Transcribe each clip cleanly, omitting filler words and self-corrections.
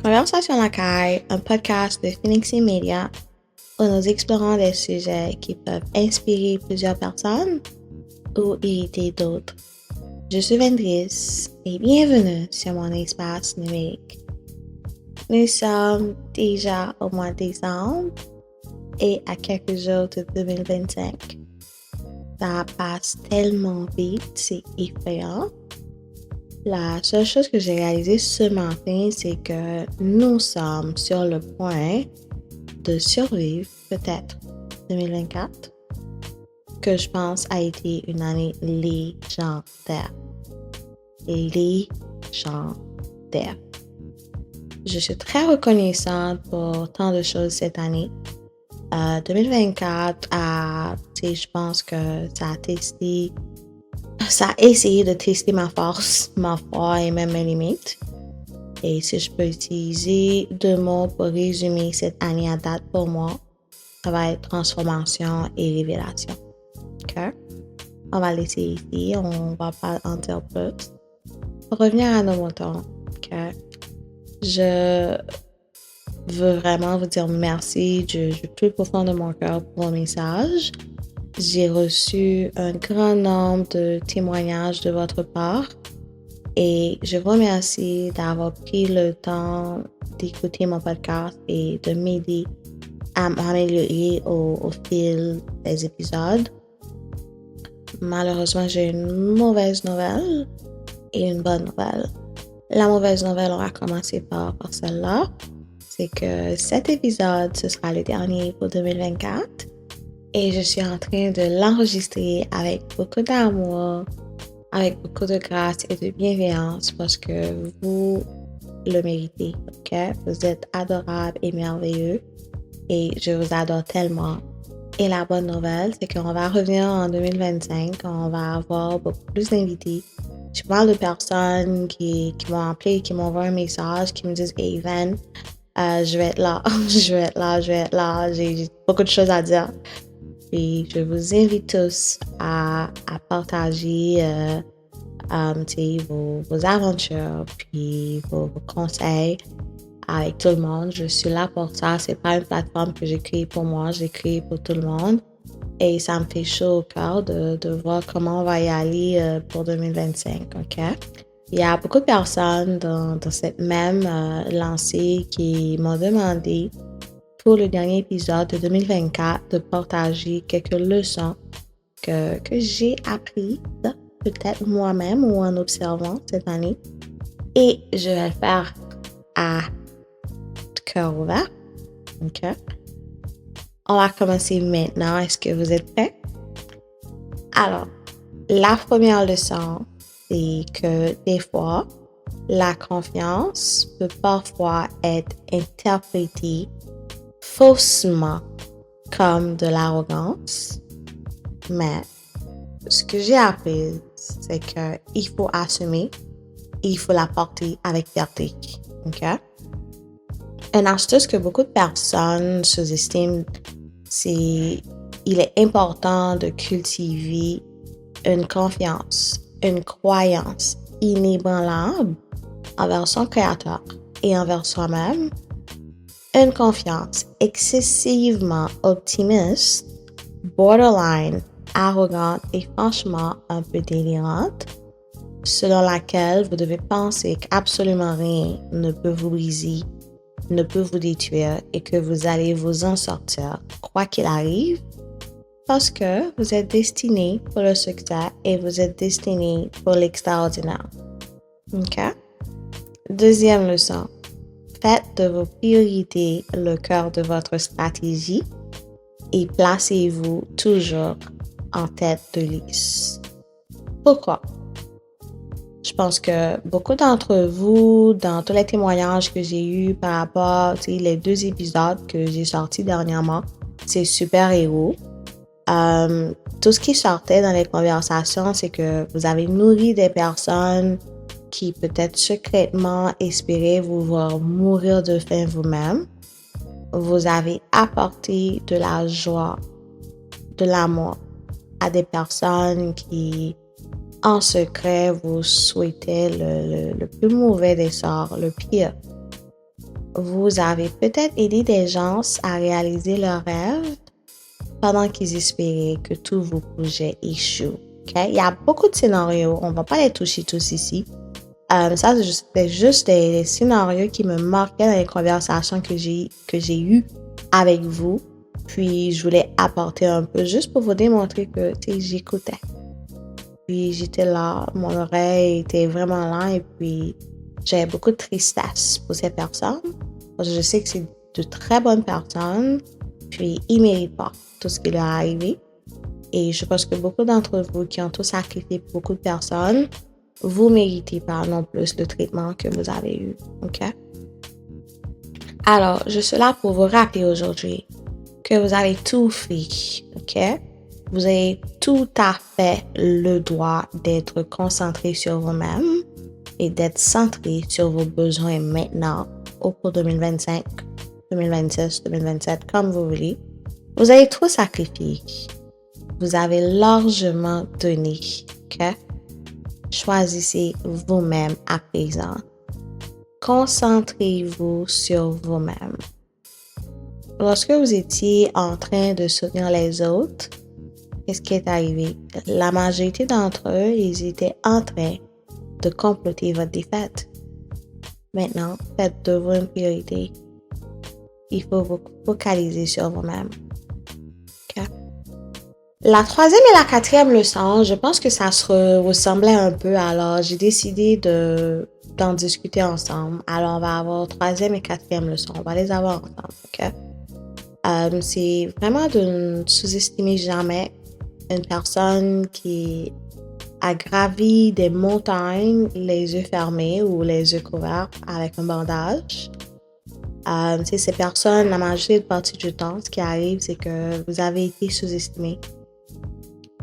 Conversation locale, un podcast de Phoenix Media où nous explorons des sujets qui peuvent inspirer plusieurs personnes ou irriter d'autres. Je suis Vendrice et bienvenue sur mon espace numérique. Nous sommes déjà au mois de décembre et à quelques jours de 2025. Ça passe tellement vite, c'est effrayant. La seule chose que j'ai réalisée ce matin, c'est que nous sommes sur le point de survivre, peut-être, 2024, que je pense a été une année légendaire. Légendaire. Je suis très reconnaissante pour tant de choses cette année. 2024 je pense que ça a essayé de tester ma force, ma foi et même mes limites. Et si je peux utiliser 2 mots pour résumer cette année à date pour moi, ça va être transformation et révélation. OK? On va laisser ici, on va pas en dire plus. Pour revenir à nos moutons, OK? Je veux vraiment vous dire merci du plus profond de mon cœur pour vos messages. J'ai reçu un grand nombre de témoignages de votre part et je vous remercie d'avoir pris le temps d'écouter mon podcast et de m'aider à m'améliorer au fil des épisodes. Malheureusement, j'ai une mauvaise nouvelle et une bonne nouvelle. La mauvaise nouvelle, on va commencer par celle-là. C'est que cet épisode, ce sera le dernier pour 2024. Et je suis en train de l'enregistrer avec beaucoup d'amour, avec beaucoup de grâce et de bienveillance parce que vous le méritez, ok? Vous êtes adorables et merveilleux et je vous adore tellement. Et la bonne nouvelle, c'est qu'on va revenir en 2025, on va avoir beaucoup plus d'invités. Je parle de personnes qui m'ont appelé, qui m'envoient un message, qui me disent « Hey Van, je vais être là, je vais être là, j'ai beaucoup de choses à dire. » Et je vous invite tous à partager vos aventures puis vos conseils avec tout le monde. Je suis là pour ça. C'est pas une plateforme que j'ai créée pour moi, j'ai créée pour tout le monde. Et ça me fait chaud au cœur de voir comment on va y aller pour 2025, OK? Il y a beaucoup de personnes dans cette même lancée qui m'ont demandé pour le dernier épisode de 2024 de partager quelques leçons que j'ai apprises, peut-être moi-même ou en observant cette année. Et je vais le faire à cœur ouvert. OK? On va commencer maintenant. Est-ce que vous êtes prêts? Alors, la première leçon, c'est que des fois, la confiance peut parfois être interprétée faussement comme de l'arrogance, mais ce que j'ai appris, c'est qu'il faut assumer et il faut la porter avec fierté. OK? Une astuce que beaucoup de personnes sous-estiment, c'est il est important de cultiver une confiance, une croyance inébranlable envers son créateur et envers soi-même. Une confiance excessivement optimiste, borderline, arrogante et franchement un peu délirante, selon laquelle vous devez penser qu'absolument rien ne peut vous briser, ne peut vous détruire et que vous allez vous en sortir, quoi qu'il arrive, parce que vous êtes destiné pour le succès et vous êtes destiné pour l'extraordinaire. OK? Deuxième leçon. Faites de vos priorités le cœur de votre stratégie et placez-vous toujours en tête de liste. Pourquoi? Je pense que beaucoup d'entre vous, dans tous les témoignages que j'ai eus par rapport aux les 2 épisodes que j'ai sortis dernièrement, c'est super-héros. Tout ce qui sortait dans les conversations, c'est que vous avez nourri des personnes qui peut-être secrètement espéraient vous voir mourir de faim vous-même. Vous avez apporté de la joie, de l'amour à des personnes qui, en secret, vous souhaitaient le plus mauvais des sorts, le pire. vous avez peut-être aidé des gens à réaliser leurs rêves pendant qu'ils espéraient que tous vos projets échouent. Okay? Il y a beaucoup de scénarios, on ne va pas les toucher tous ici. Ça, c'était juste des scénarios qui me marquaient dans les conversations que j'ai eues avec vous. Puis, je voulais apporter un peu juste pour vous démontrer que j'écoutais. Puis, j'étais là, mon oreille était vraiment là et puis j'avais beaucoup de tristesse pour ces personnes. Parce que je sais que c'est de très bonnes personnes. Puis, ils ne méritent pas tout ce qui leur est arrivé. Et je pense que beaucoup d'entre vous qui ont tout sacrifié pour beaucoup de personnes, vous ne méritez pas non plus le traitement que vous avez eu. OK? Alors, je suis là pour vous rappeler aujourd'hui que vous avez tout fait. OK? Vous avez tout à fait le droit d'être concentré sur vous-même et d'être centré sur vos besoins maintenant au cours 2025, 2026, 2027, comme vous voulez. Vous avez tout sacrifié. Vous avez largement donné. OK? Choisissez vous-même à présent. Concentrez-vous sur vous-même. Lorsque vous étiez en train de soutenir les autres, qu'est-ce qui est arrivé? La majorité d'entre eux, ils étaient en train de comploter votre défaite. Maintenant, faites de vous une priorité. Il faut vous focaliser sur vous-même. Okay? La troisième et la quatrième leçon, je pense que ça se ressemblait un peu. Alors, j'ai décidé d'en discuter ensemble. Alors, on va avoir troisième et quatrième leçon. On va les avoir ensemble. Okay? C'est vraiment de ne sous-estimer jamais une personne qui a gravi des montagnes les yeux fermés ou les yeux couverts avec un bandage. Ces personnes, la majorité de partie du temps, ce qui arrive, c'est que vous avez été sous-estimé.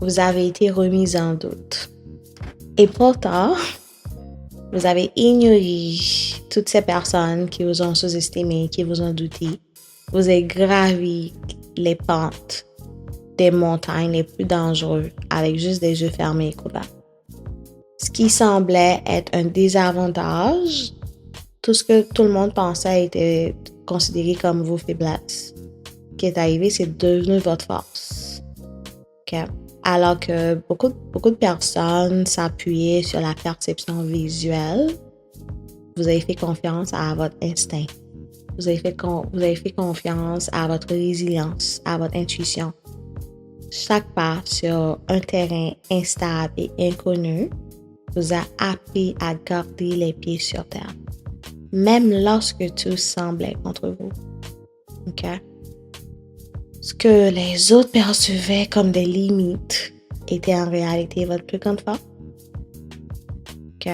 Vous avez été remis en doute. Et pourtant, vous avez ignoré toutes ces personnes qui vous ont sous-estimé, qui vous ont douté. Vous avez gravi les pentes des montagnes les plus dangereuses avec juste des yeux fermés et couverts. Ce qui semblait être un désavantage, tout ce que tout le monde pensait était considéré comme vos faiblesses. Ce qui est arrivé, c'est devenu votre force. Okay? Alors que beaucoup de personnes s'appuyaient sur la perception visuelle, vous avez fait confiance à votre instinct. Vous avez fait confiance à votre résilience, à votre intuition. Chaque pas sur un terrain instable et inconnu vous a appris à garder les pieds sur terre, même lorsque tout semblait contre vous. OK? Ce que les autres percevaient comme des limites était en réalité votre plus grande force. OK?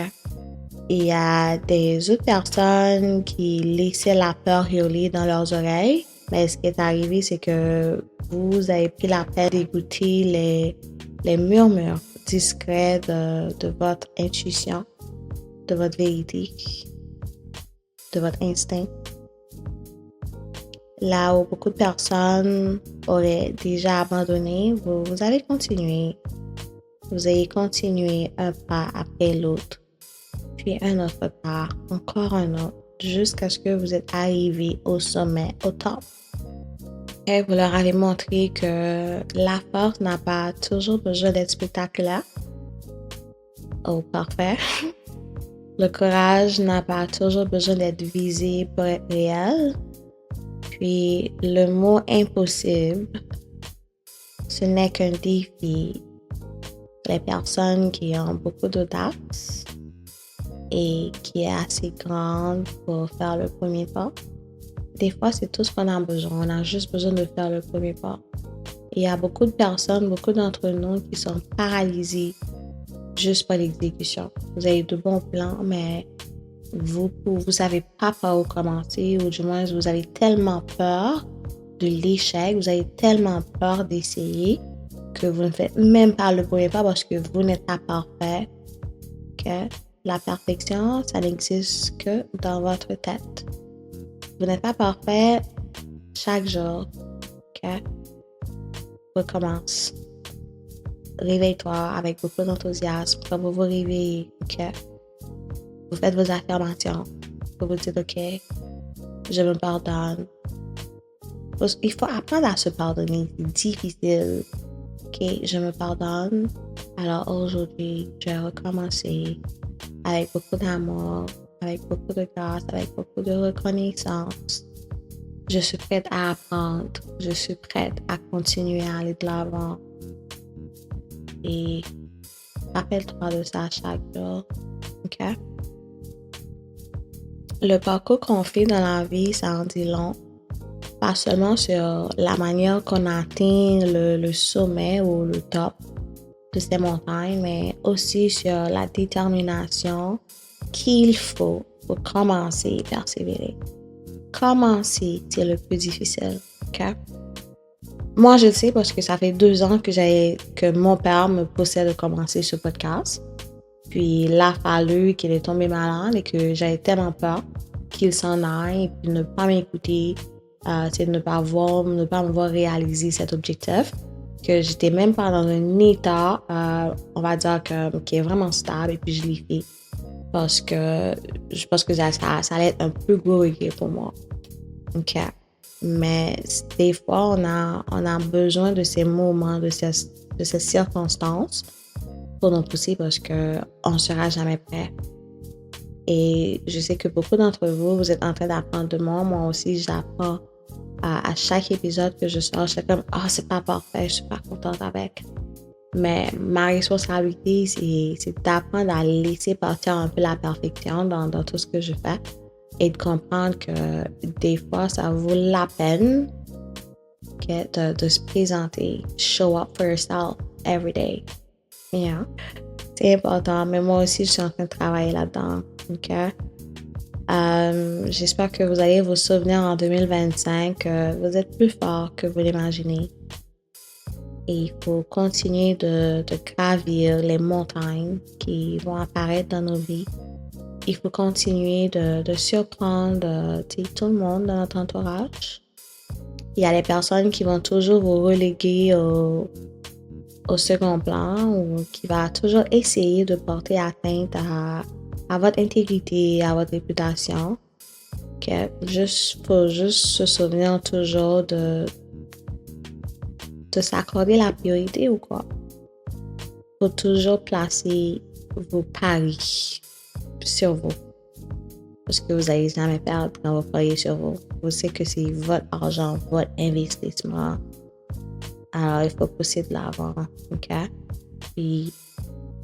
Il y a des autres personnes qui laissaient la peur hurler dans leurs oreilles, mais ce qui est arrivé, c'est que vous avez pris la peine d'écouter les murmures discrets de votre intuition, de votre vérité, de votre instinct. Là où beaucoup de personnes auraient déjà abandonné, vous allez continuer. Vous allez continuer un pas après l'autre, puis un autre pas, encore un autre, jusqu'à ce que vous êtes arrivé au sommet, au top. Et vous leur avez montré que la force n'a pas toujours besoin d'être spectaculaire. Oh, parfait. Le courage n'a pas toujours besoin d'être visé pour être réel. Puis le mot impossible, ce n'est qu'un défi. Les personnes qui ont beaucoup d'audace et qui est assez grande pour faire le premier pas. Des fois, c'est tout ce qu'on a besoin. On a juste besoin de faire le premier pas. Il y a beaucoup de personnes, beaucoup d'entre nous qui sont paralysés juste par l'exécution. Vous avez de bons plans, mais vous savez pas par où commencer, ou du moins, vous avez tellement peur de l'échec, vous avez tellement peur d'essayer que vous ne faites même pas le premier pas parce que vous n'êtes pas parfait. Okay? La perfection, ça n'existe que dans votre tête. Vous n'êtes pas parfait chaque jour. Okay? Recommence. Réveille-toi avec beaucoup d'enthousiasme. Quand vous vous réveillez, okay? Vous faites vos affirmations. Vous vous dites, OK, Je me pardonne. Il faut apprendre à se pardonner. C'est difficile. OK, je me pardonne. Alors aujourd'hui, je vais recommencer avec beaucoup d'amour, avec beaucoup de grâce, avec beaucoup de reconnaissance. Je suis prête à apprendre. Je suis prête à continuer à aller de l'avant. Et rappelle-toi de ça chaque jour. OK? Le parcours qu'on fait dans la vie, ça en dit long. Pas seulement sur la manière qu'on atteint le sommet ou le top de ces montagnes, mais aussi sur la détermination qu'il faut pour commencer et persévérer. Commencer, c'est le plus difficile. OK? Moi, je le sais parce que ça fait 2 ans que mon père me poussait de commencer ce podcast. Puis, il a fallu qu'il est tombé malade et que j'avais tellement peur qu'il s'en aille et puis ne pas m'écouter, de ne pas me voir réaliser cet objectif, que j'étais même pas dans un état, on va dire, qui est vraiment stable et puis je l'ai fait parce que je pense que ça allait être un peu gros pour moi. OK? Mais des fois, on a besoin de ces moments, de ces circonstances pour nous pousser parce qu'on ne sera jamais prêt. Et je sais que beaucoup d'entre vous, vous êtes en train d'apprendre de moi. Moi aussi, j'apprends à chaque épisode que je sors. Je suis comme, c'est pas parfait, je suis pas contente avec. Mais ma responsabilité, c'est d'apprendre à laisser partir un peu la perfection dans tout ce que je fais et de comprendre que des fois, ça vaut la peine de se présenter, show up for yourself every day. Yeah. C'est important, mais moi aussi, je suis en train de travailler là-dedans. OK? J'espère que vous allez vous souvenir en 2025 que vous êtes plus fort que vous l'imaginez. Et il faut continuer de gravir les montagnes qui vont apparaître dans nos vies. Il faut continuer de surprendre tout le monde dans notre entourage. Il y a les personnes qui vont toujours vous reléguer au second plan ou qui va toujours essayer de porter atteinte à votre intégrité, à votre réputation. Okay? Faut juste se souvenir toujours de s'accorder la priorité ou quoi. Faut toujours placer vos paris sur vous. Parce que vous n'allez jamais perdre quand vous pariez sur vous. Vous savez que c'est votre argent, votre investissement. Alors, il faut pousser de l'avant, OK? Puis,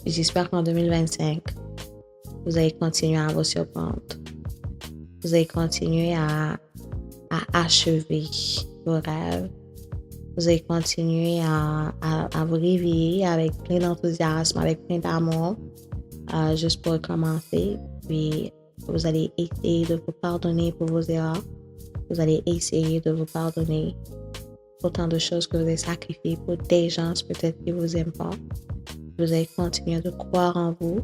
j'espère qu'en 2025, vous allez continuer à vous surprendre. Vous allez continuer à achever vos rêves. Vous allez continuer à vous réveiller avec plein d'enthousiasme, avec plein d'amour, juste pour recommencer. Puis, vous allez essayer de vous pardonner pour vos erreurs. Vous allez essayer de vous pardonner pour tant de choses que vous avez sacrifiées pour des gens peut-être qui ne vous aiment pas. Vous allez continuer de croire en vous.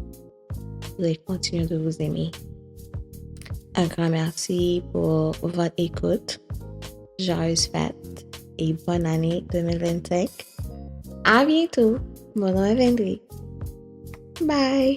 Vous allez continuer de vous aimer. Un grand merci pour votre écoute. Joyeuses fêtes et bonne année 2025. À bientôt. Bonne année. Bye.